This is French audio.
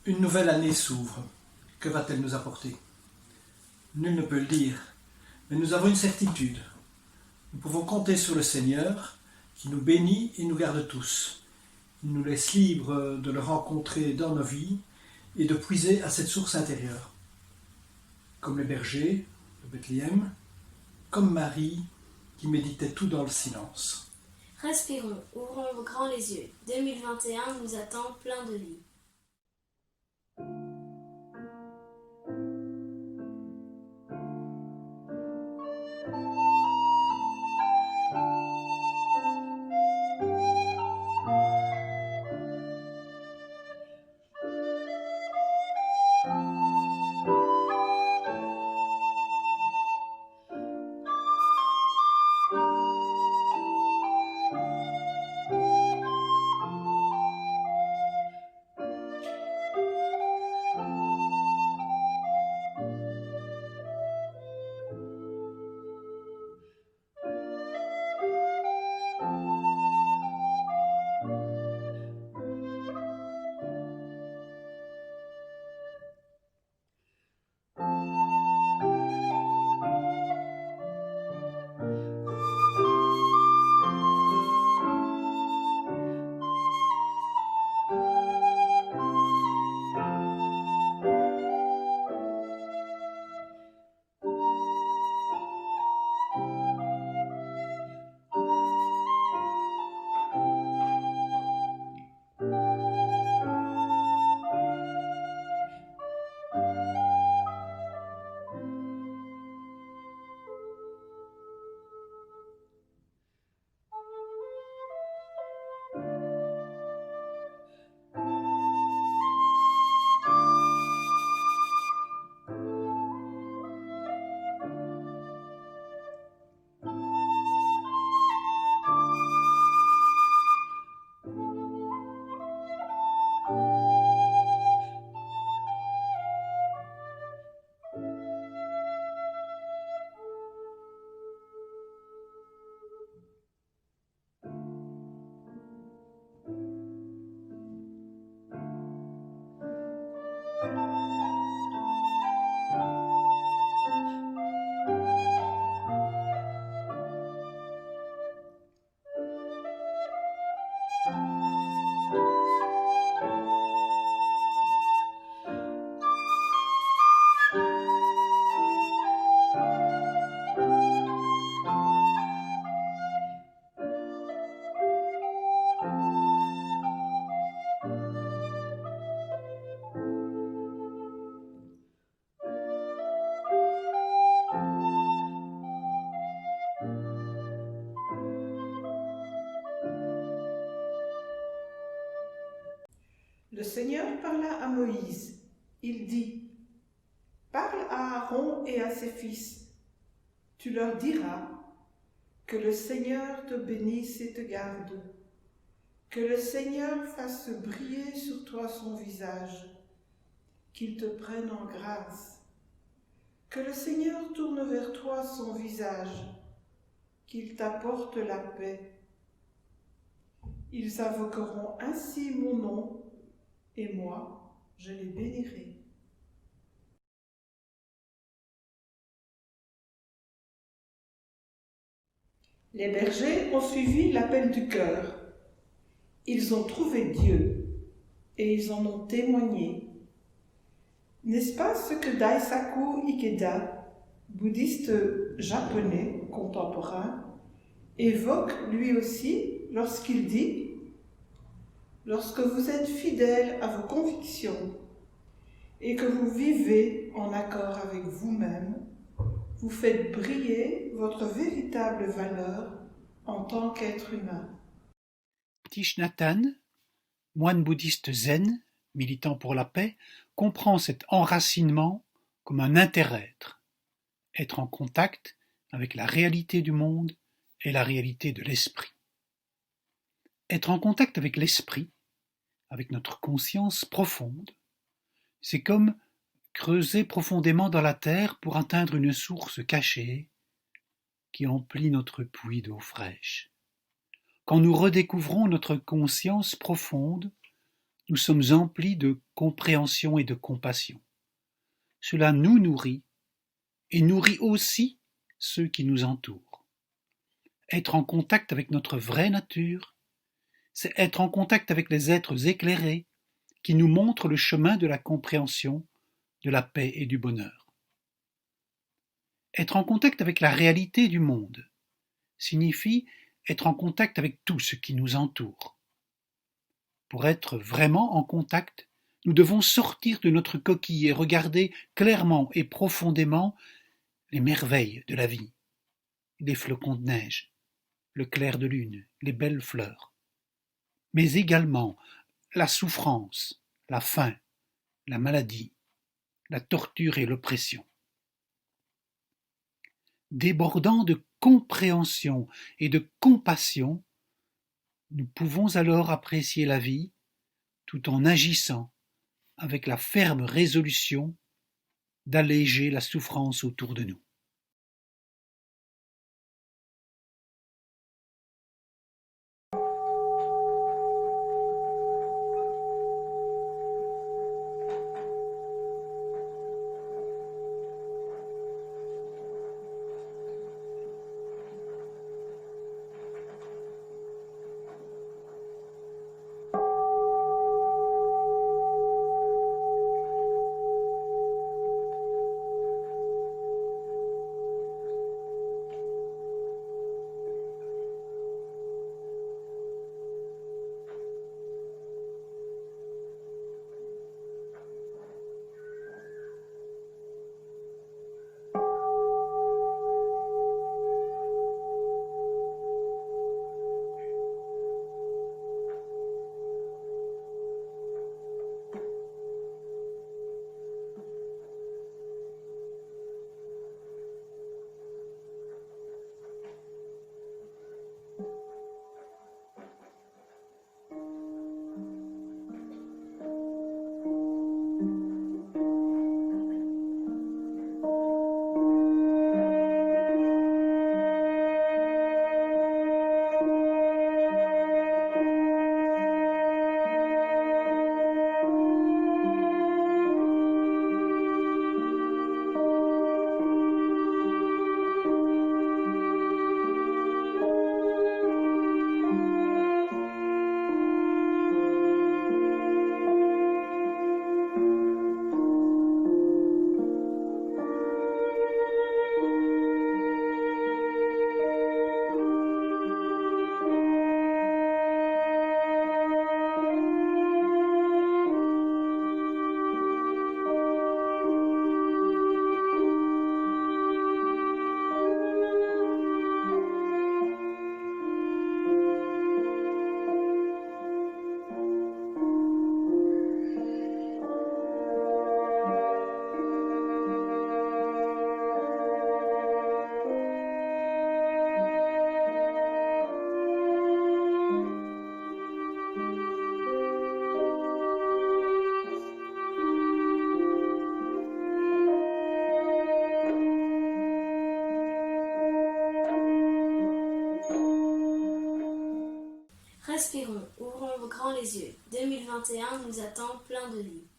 Une nouvelle année s'ouvre. Que va-t-elle nous apporter? Nul ne peut le dire, mais nous avons une certitude. Nous pouvons compter sur le Seigneur qui nous bénit et nous garde tous. Il nous laisse libres de le rencontrer dans nos vies et de puiser à cette source intérieure. Comme les bergers de Bethléem, comme Marie qui méditait tout dans le silence. Respirons, ouvrons grand les yeux. 2021 nous attend plein de vie. Le Seigneur parla à Moïse. Il dit, « Parle à Aaron et à ses fils. Tu leur diras que le Seigneur te bénisse et te garde, que le Seigneur fasse briller sur toi son visage, qu'il te prenne en grâce, que le Seigneur tourne vers toi son visage, qu'il t'apporte la paix. Ils invoqueront ainsi mon nom, et moi, je les bénirai. » Les bergers ont suivi l'appel du cœur. Ils ont trouvé Dieu et ils en ont témoigné. N'est-ce pas ce que Daisaku Ikeda, bouddhiste japonais contemporain, évoque lui aussi lorsqu'il dit « Lorsque vous êtes fidèle à vos convictions et que vous vivez en accord avec vous-même, vous faites briller votre véritable valeur en tant qu'être humain. » Thich Nhat Hanh, moine bouddhiste zen, militant pour la paix, comprend cet enracinement comme un interêtre, être en contact avec la réalité du monde et la réalité de l'esprit. Être en contact avec l'esprit, avec notre conscience profonde, c'est comme creuser profondément dans la terre pour atteindre une source cachée qui emplit notre puits d'eau fraîche. Quand nous redécouvrons notre conscience profonde, nous sommes emplis de compréhension et de compassion. Cela nous nourrit et nourrit aussi ceux qui nous entourent. Être en contact avec notre vraie nature, c'est être en contact avec les êtres éclairés qui nous montrent le chemin de la compréhension, de la paix et du bonheur. Être en contact avec la réalité du monde signifie être en contact avec tout ce qui nous entoure. Pour être vraiment en contact, nous devons sortir de notre coquille et regarder clairement et profondément les merveilles de la vie, les flocons de neige, le clair de lune, les belles fleurs, mais également la souffrance, la faim, la maladie, la torture et l'oppression. Débordant de compréhension et de compassion, nous pouvons alors apprécier la vie tout en agissant avec la ferme résolution d'alléger la souffrance autour de nous. Respirons, ouvrons grand les yeux. 2021 nous attend plein de vie.